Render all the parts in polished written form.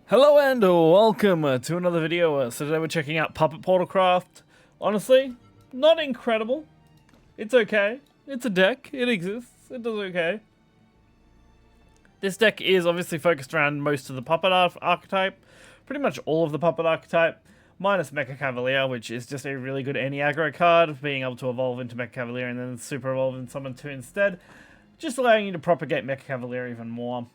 Hello and welcome to another video. So today we're checking out Portalcraft. Honestly, not incredible. It's okay. It's a deck. It exists. It does okay. This deck is obviously focused around most of the puppet archetype. Pretty much all of the puppet archetype. Minus Mecha Cavalier, which is just a really good any aggro card. Being able to evolve into Mecha Cavalier and then super evolve into Summon 2 instead. Just allowing you to propagate Mecha Cavalier even more.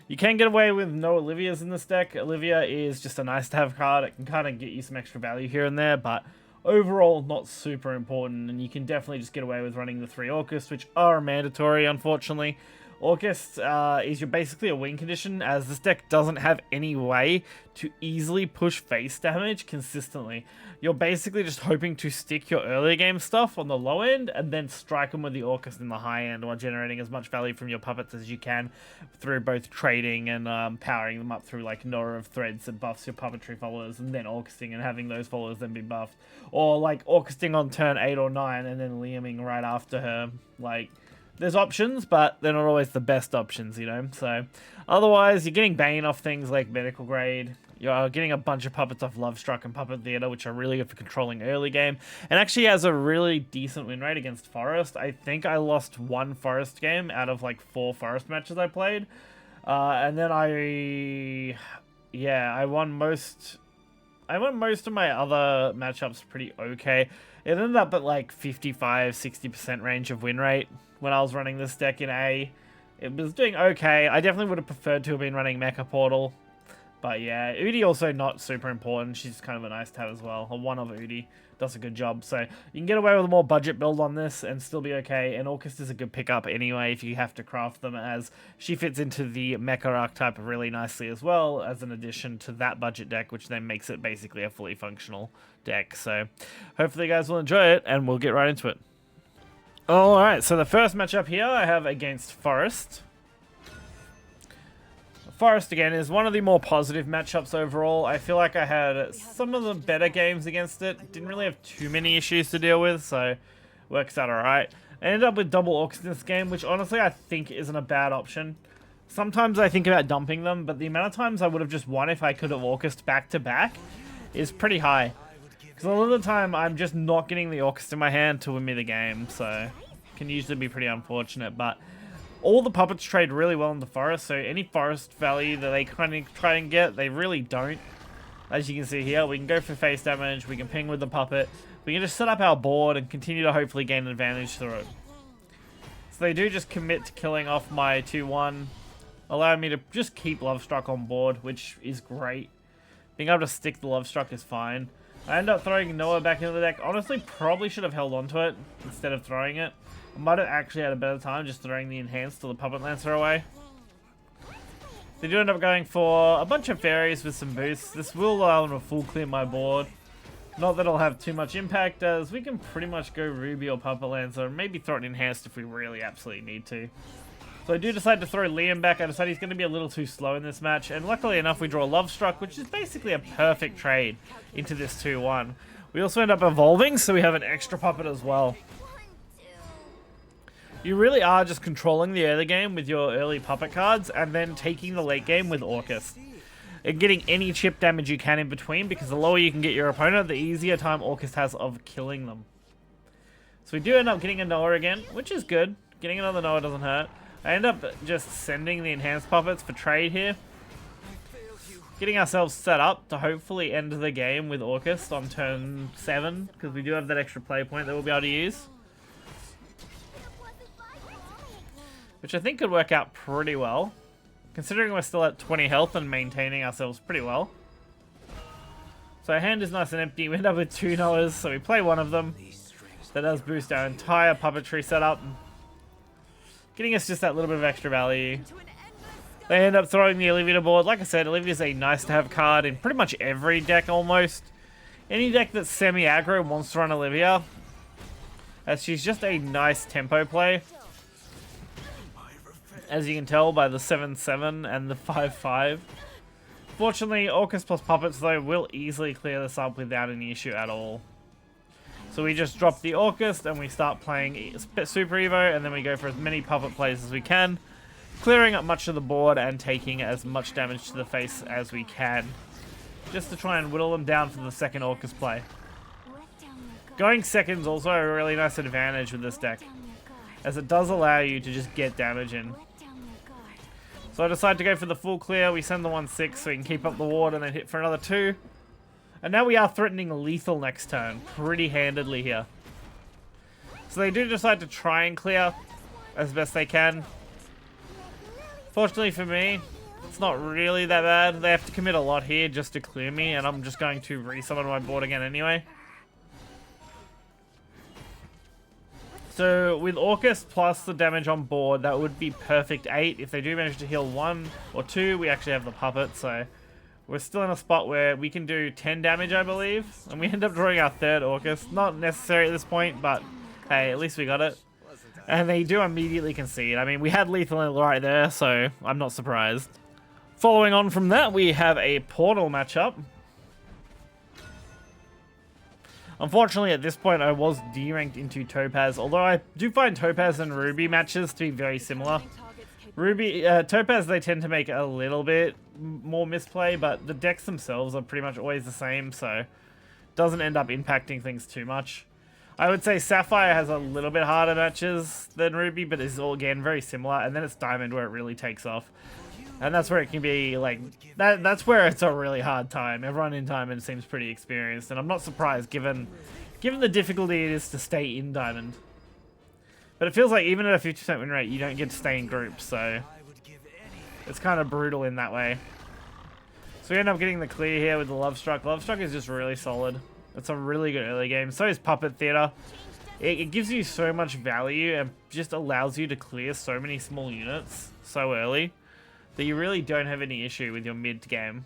You can get away with no Olivias in this deck. Olivia is just a nice to have card. It can kind of get you some extra value here and there, but overall not super important, and you can definitely just get away with running the 3 Orcust, which are mandatory, unfortunately. Orcust is basically a win condition, as this deck doesn't have any way to easily push face damage consistently. You're basically just hoping to stick your earlier game stuff on the low end and then strike them with the Orcust in the high end while generating as much value from your puppets as you can through both trading and powering them up through like Nora of Threads that buffs your puppetry followers, and then Orcusting and having those followers then be buffed. Or like Orcusting on turn 8 or 9 and then Liaming right after her. Like, there's options, but they're not always the best options, you know? So, otherwise, you're getting Bane off things like Medical Grade. You're getting a bunch of puppets off Love Struck and Puppet Theater, which are really good for controlling early game. And actually has a really decent win rate against Forest. I think I lost 1 Forest game out of like 4 Forest matches I played. And then I won most of my other matchups pretty okay. It ended up at like 55-60% range of win rate when I was running this deck in A. It was doing okay. I definitely would have preferred to have been running Mecha Portal. But yeah, Udi also not super important. She's kind of a nice to have as well. A one of Udi does a good job. So you can get away with a more budget build on this and still be okay. And Orcust is a good pickup anyway if you have to craft them, as she fits into the Mecha archetype really nicely as well as an addition to that budget deck, which then makes it basically a fully functional deck. So hopefully you guys will enjoy it, and we'll get right into it. Alright, so the first matchup here I have against Forest. Forest, again, is one of the more positive matchups overall. I feel like I had some of the better games against it. Didn't really have too many issues to deal with, so works out alright. I ended up with double Orcs in this game, which honestly I think isn't a bad option. Sometimes I think about dumping them, but the amount of times I would have just won if I could have Orcust back to back is pretty high. Because a lot of the time I'm just not getting the Orcust in my hand to win me the game, so it can usually be pretty unfortunate, but all the puppets trade really well in the forest, so any forest value that they kind of try and get, they really don't. As you can see here, we can go for face damage, we can ping with the puppet, we can just set up our board and continue to hopefully gain an advantage through it. So they do just commit to killing off my 2-1, allowing me to just keep Love Struck on board, which is great. Being able to stick the Love Struck is fine. I end up throwing Noah back into the deck. Honestly, probably should have held onto it instead of throwing it. I might have actually had a better time just throwing the Enhanced to the Puppet Lancer away. They do end up going for a bunch of fairies with some boosts. This will allow them to full clear my board. Not that it'll have too much impact, as we can pretty much go Ruby or Puppet Lancer, and maybe throw it Enhanced if we really absolutely need to. So I do decide to throw Liam back. I decide he's going to be a little too slow in this match, and luckily enough we draw Love Struck, which is basically a perfect trade into this 2-1. We also end up evolving, so we have an extra puppet as well. You really are just controlling the early game with your early puppet cards and then taking the late game with Orcust. And getting any chip damage you can in between, because the lower you can get your opponent, the easier time Orcust has of killing them. So we do end up getting a Noah again, which is good. Getting another Noah doesn't hurt. I end up just sending the enhanced puppets for trade here. Getting ourselves set up to hopefully end the game with Orcust on turn 7, because we do have that extra play point that we'll be able to use. Which I think could work out pretty well, considering we're still at 20 health and maintaining ourselves pretty well. So our hand is nice and empty. We end up with 2 Noahs, so we play one of them. That does boost our entire puppetry setup, getting us just that little bit of extra value. They end up throwing the Olivia to board. Like I said, Olivia is a nice to have card in pretty much every deck almost. Any deck that's semi-aggro wants to run Olivia, as she's just a nice tempo play. As you can tell by the 7-7 and the 5-5. Fortunately, Orcust plus Puppets, though, will easily clear this up without any issue at all. So we just drop the Orcust and we start playing Super Evo, and then we go for as many puppet plays as we can. clearing up much of the board and taking as much damage to the face as we can, just to try and whittle them down for the second Orcus play. Going second is also a really nice advantage with this deck, as it does allow you to just get damage in. So I decide to go for the full clear. We send the 1/6 so we can keep up the ward and then hit for another 2. And now we are threatening lethal next turn, pretty handedly here. So they do decide to try and clear as best they can. Fortunately for me, it's not really that bad. They have to commit a lot here just to clear me, and I'm just going to resummon my board again anyway. So with Orcus plus the damage on board, that would be perfect 8. If they do manage to heal 1 or 2, we actually have the puppet, so we're still in a spot where we can do 10 damage, I believe. And we end up drawing our third Orcus. Not necessary at this point, but hey, at least we got it. And they do immediately concede. I mean, we had lethal right there, so I'm not surprised. Following on from that, we have a Portal matchup. Unfortunately, at this point, I was deranked into Topaz, although I do find Topaz and Ruby matches to be very similar. Topaz, they tend to make a little bit more misplay, but the decks themselves are pretty much always the same, so doesn't end up impacting things too much. I would say Sapphire has a little bit harder matches than Ruby, but is all again very similar, and then it's Diamond where it really takes off. And that's where it can be, like, that's where it's a really hard time. Everyone in Diamond seems pretty experienced, and I'm not surprised given the difficulty it is to stay in Diamond. But it feels like even at a 50% win rate, you don't get to stay in groups, so it's kind of brutal in that way. So we end up getting the clear here with the Love Struck. Love Struck is just really solid. It's a really good early game. So is Puppet Theater. It gives you so much value and just allows you to clear so many small units so early that you really don't have any issue with your mid game.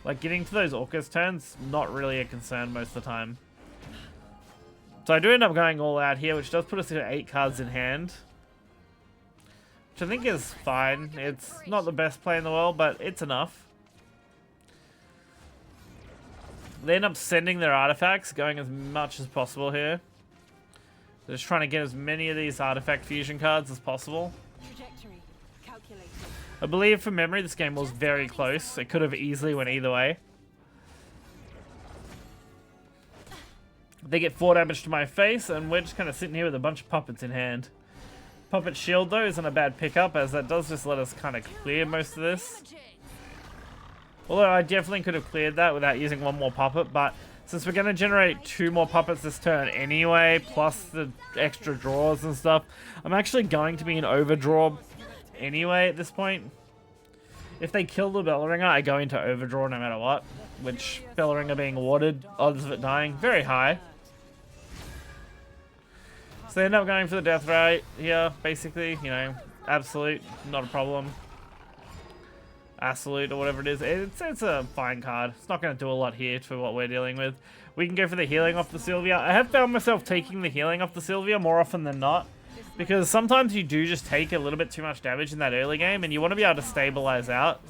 Like, getting to those Orcus turns, not really a concern most of the time. So I do end up going all out here, which does put us at 8 cards in hand. Which I think is fine. It's not the best play in the world, but it's enough. They end up sending their artifacts, going as much as possible here. They're just trying to get as many of these artifact fusion cards as possible. I believe from memory this game was very close. It could have easily went either way. They get 4 damage to my face, and we're just kind of sitting here with a bunch of puppets in hand. Puppet shield though isn't a bad pickup, as that does just let us kind of clear most of this. Although I definitely could have cleared that without using 1 more puppet, but since we're going to generate 2 more puppets this turn anyway, plus the extra draws and stuff, I'm actually going to be in overdraw anyway at this point. If they kill the Bellringer, I go into overdraw no matter what, which Bellringer being warded, odds of it dying, very high. So they end up going for the death rate here, basically, you know, absolute, not a problem. Absolute or whatever it is, it's a fine card. It's not going to do a lot here for what we're dealing with. We can go for the healing off the Sylvia. I have found myself taking the healing off the Sylvia more often than not, because sometimes you do just take a little bit too much damage in that early game, and you want to be able to stabilize out.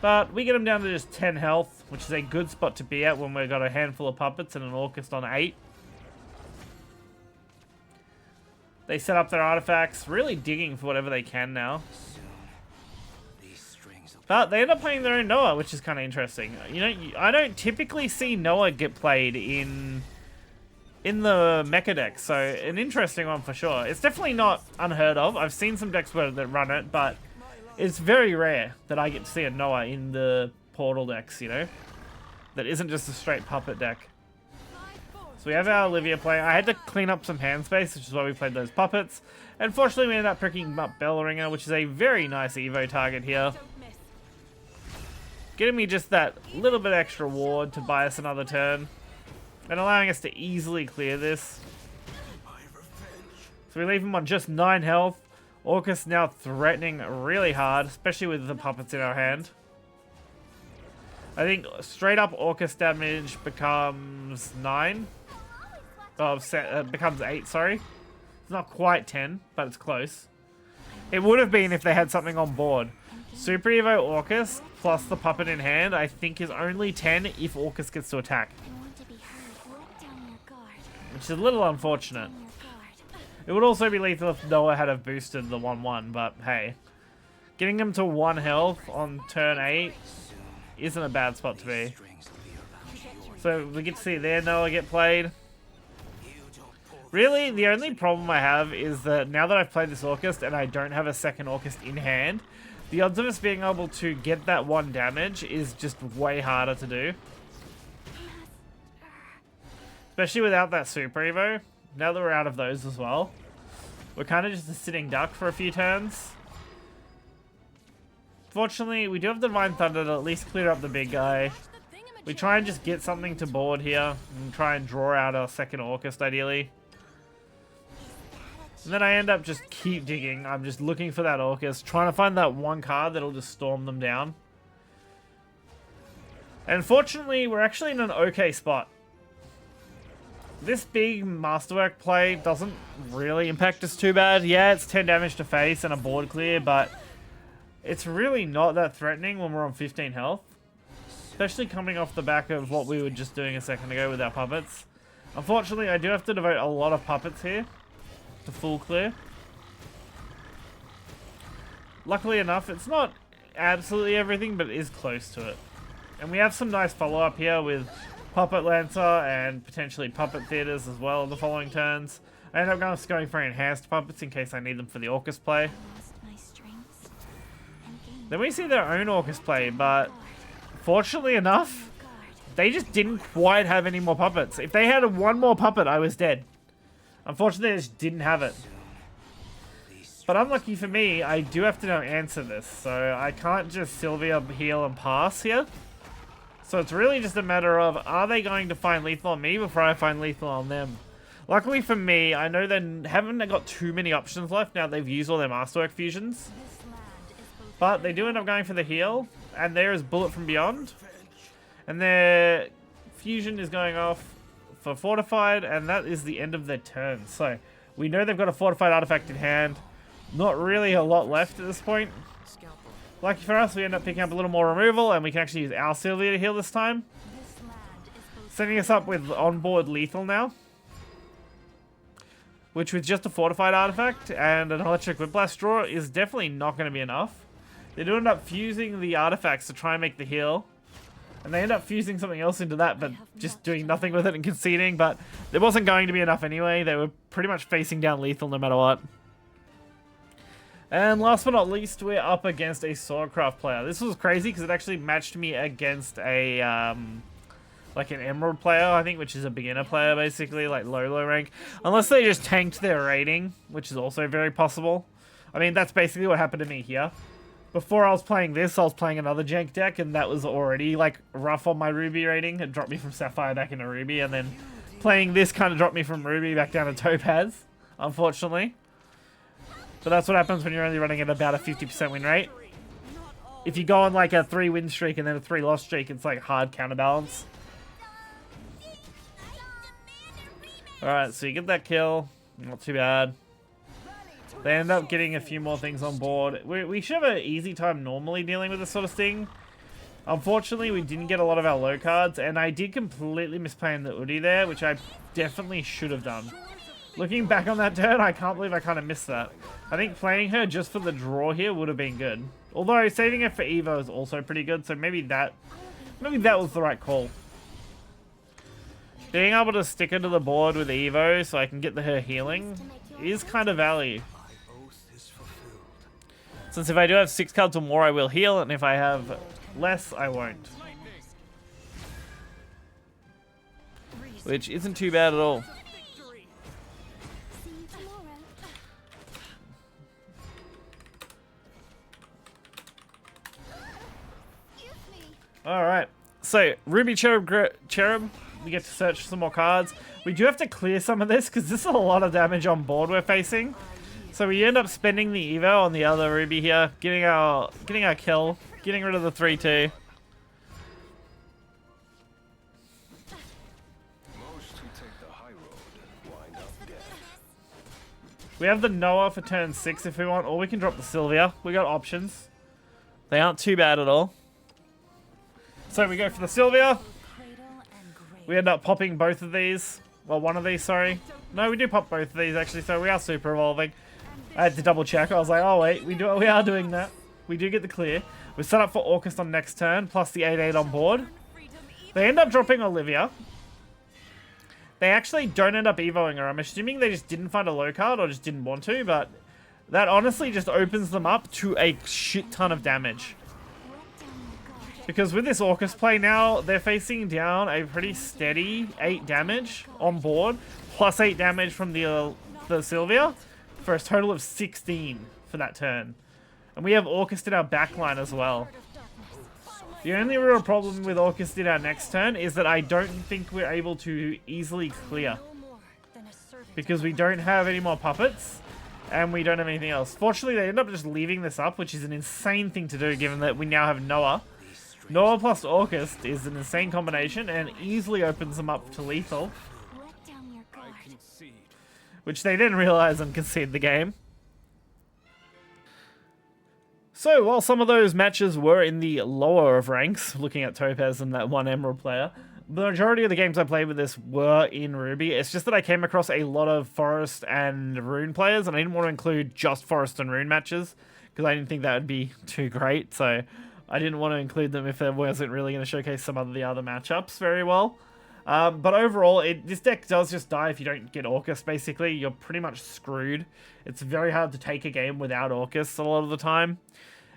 But we get them down to just 10 health, which is a good spot to be at when we've got a handful of puppets and an Orcus on 8. They set up their artifacts, really digging for whatever they can now. But they end up playing their own Noah, which is kind of interesting. You know, I don't typically see Noah get played in the mecha deck, so an interesting one for sure. It's definitely not unheard of. I've seen some decks that run it, but it's very rare that I get to see a Noah in the Portal decks, you know? That isn't just a straight puppet deck. So we have our Olivia playing. I had to clean up some hand space, which is why we played those puppets. Unfortunately, we ended up picking up Bellringer, which is a very nice Evo target here. Getting me just that little bit extra ward to buy us another turn. And allowing us to easily clear this. So we leave him on just 9 health. Orcus now threatening really hard, especially with the puppets in our hand. I think straight up Orcus damage becomes 9. Oh, becomes 8, sorry. It's not quite 10, but it's close. It would have been if they had something on board. Super Evo Orcus plus the puppet in hand, I think is only 10 if Orcus gets to attack. Which is a little unfortunate. It would also be lethal if Noah had have boosted the 1-1, but hey. Getting him to 1 health on turn 8 isn't a bad spot to be. So we get to see there Noah get played. Really, the only problem I have is that now that I've played this Orcust and I don't have a second Orcust in hand, the odds of us being able to get that 1 damage is just way harder to do. Especially without that Super Evo. Now that we're out of those as well, we're kind of just a sitting duck for a few turns. Fortunately, we do have the Divine Thunder to at least clear up the big guy. We try and just get something to board here and try and draw out our second Orcust ideally. And then I end up just keep digging. I'm just looking for that Orcust, trying to find that 1 card that'll just storm them down. And fortunately, we're actually in an okay spot. This big Masterwork play doesn't really impact us too bad. Yeah, it's 10 damage to face and a board clear, but it's really not that threatening when we're on 15 health. Especially coming off the back of what we were just doing a second ago with our puppets. Unfortunately, I do have to devote a lot of puppets here to full clear. Luckily enough, it's not absolutely everything, but it is close to it. And we have some nice follow-up here with Puppet Lancer and potentially Puppet Theaters as well in the following turns. I end up just going for enhanced puppets in case I need them for the Orcust play. Then we see their own Orcust play, but fortunately enough, they just didn't quite have any more puppets. If they had 1 more puppet, I was dead. Unfortunately, they just didn't have it. But unlucky for me, I do have to now answer this, so I can't just Sylvia heal and pass here. So it's really just a matter of, are they going to find lethal on me before I find lethal on them? Luckily for me, I know they haven't got too many options left now they've used all their Masterwork fusions. But they do end up going for the heal, and there is Bullet from Beyond. And their fusion is going off for Fortified, and that is the end of their turn. So we know they've got a Fortified artifact in hand. Not really a lot left at this point. Lucky for us, we end up picking up a little more removal, and we can actually use our Sylvia to heal this time. Setting us up with onboard lethal now. Which with just a Fortified artifact and an Electric Whiplash draw is definitely not going to be enough. They do end up fusing the artifacts to try and make the heal. And they end up fusing something else into that, but just doing nothing with it and conceding. But there wasn't going to be enough anyway. They were pretty much facing down lethal no matter what. And last but not least, we're up against a Swordcraft player. This was crazy because it actually matched me against a like an Emerald player, I think, which is a beginner player basically, like low rank. Unless they just tanked their rating, which is also very possible. I mean, that's basically what happened to me here. Before I was playing this, I was playing another jank deck, and that was already like rough on my Ruby rating. It dropped me from Sapphire back into Ruby, and then playing this kind of dropped me from Ruby back down to Topaz, unfortunately. But that's what happens when you're only running at about a 50% win rate. If you go on like a 3-win streak and then a 3-loss streak, it's like hard counterbalance. Alright, so you get that kill. Not too bad. They end up getting a few more things on board. We should have an easy time normally dealing with this sort of thing. Unfortunately, we didn't get a lot of our low cards, and I did completely misplay the Udi there, which I definitely should have done. Looking back on that turn, I can't believe I kind of missed that. I think playing her just for the draw here would have been good. Although saving her for Evo is also pretty good, so maybe that was the right call. Being able to stick her to the board with Evo so I can get her healing is kind of value. Since if I do have 6 cards or more, I will heal, and if I have less, I won't. Which isn't too bad at all. Alright, so Ruby Cherub, we get to search for some more cards. We do have to clear some of this because this is a lot of damage on board we're facing. So we end up spending the Evo on the other Ruby here, getting our kill, getting rid of the 3-2. We have the Noah for turn 6 if we want, or we can drop the Sylvia. We got options. They aren't too bad at all. So we go for the Sylvia. We end up popping both of these. Well, one of these, sorry. No, we do pop both of these, actually, so we are super evolving. I had to double check. I was like, oh, wait, we are doing that. We do get the clear. We're set up for Orcust on next turn, plus the 8/8 on board. They end up dropping Olivia. They actually don't end up evoing her. I'm assuming they just didn't find a low card or just didn't want to, but that honestly just opens them up to a shit ton of damage. Because with this Orcust play now, they're facing down a pretty steady 8 damage on board, plus 8 damage from the Sylvia, for a total of 16 for that turn. And we have Orcust in our backline as well. The only real problem with Orcust in our next turn is that I don't think we're able to easily clear. Because we don't have any more puppets, and we don't have anything else. Fortunately, they end up just leaving this up, which is an insane thing to do given that we now have Noah. Noah plus Orcust is an insane combination and easily opens them up to lethal. Which they didn't realize and concede the game. So, while some of those matches were in the lower of ranks, looking at Topaz and that one Emerald player, the majority of the games I played with this were in Ruby. It's just that I came across a lot of Forest and Rune players, and I didn't want to include just Forest and Rune matches, because I didn't think that would be too great, so I didn't want to include them if there wasn't really going to showcase some of the other matchups very well. But overall, this deck does just die if you don't get Orcust, basically. You're pretty much screwed. It's very hard to take a game without Orcust a lot of the time.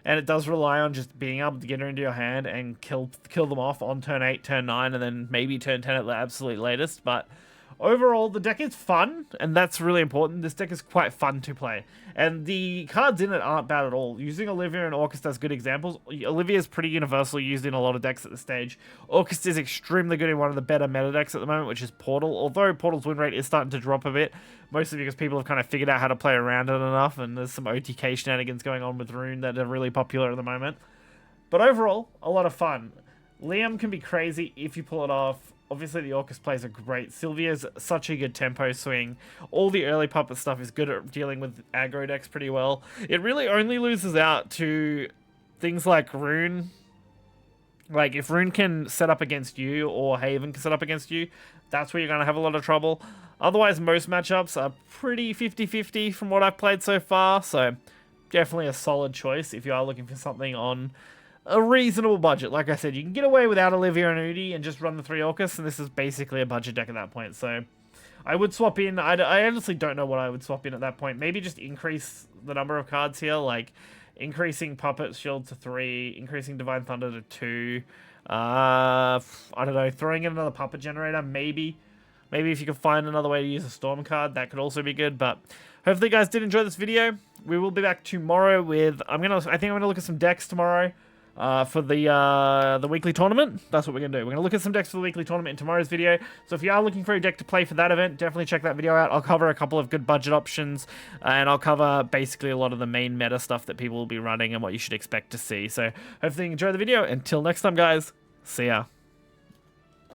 And it does rely on just being able to get her into your hand and kill them off on turn 8, turn 9, and then maybe turn 10 at the absolute latest. But overall, the deck is fun, and that's really important. This deck is quite fun to play. And the cards in it aren't bad at all. Using Olivia and Orcust as good examples. Olivia is pretty universal, used in a lot of decks at this stage. Orcust is extremely good in one of the better meta decks at the moment, which is Portal. Although Portal's win rate is starting to drop a bit, mostly because people have kind of figured out how to play around it enough, and there's some OTK shenanigans going on with Rune that are really popular at the moment. But overall, a lot of fun. Liam can be crazy if you pull it off. Obviously, the Orcust plays are great. Sylvia's such a good tempo swing. All the early puppet stuff is good at dealing with aggro decks pretty well. It really only loses out to things like Rune. Like, if Rune can set up against you, or Haven can set up against you, that's where you're going to have a lot of trouble. Otherwise, most matchups are pretty 50-50 from what I've played so far, so definitely a solid choice if you are looking for something on a reasonable budget. Like I said, you can get away without Olivia and Udi and just run the 3 Orcus, and this is basically a budget deck at that point. So I would swap in. I honestly don't know what I would swap in at that point. Maybe just increase the number of cards here, like increasing Puppet Shield to 3, increasing Divine Thunder to 2. I don't know, throwing in another Puppet Generator, maybe. Maybe if you can find another way to use a Storm card, that could also be good. But hopefully you guys did enjoy this video. We will be back tomorrow with, I think I'm gonna look at some decks tomorrow. For the weekly tournament. That's what we're going to do. We're going to look at some decks for the weekly tournament in tomorrow's video. So if you are looking for a deck to play for that event, definitely check that video out. I'll cover a couple of good budget options, and I'll cover basically a lot of the main meta stuff that people will be running and what you should expect to see. So hopefully you enjoy the video. Until next time, guys. See ya.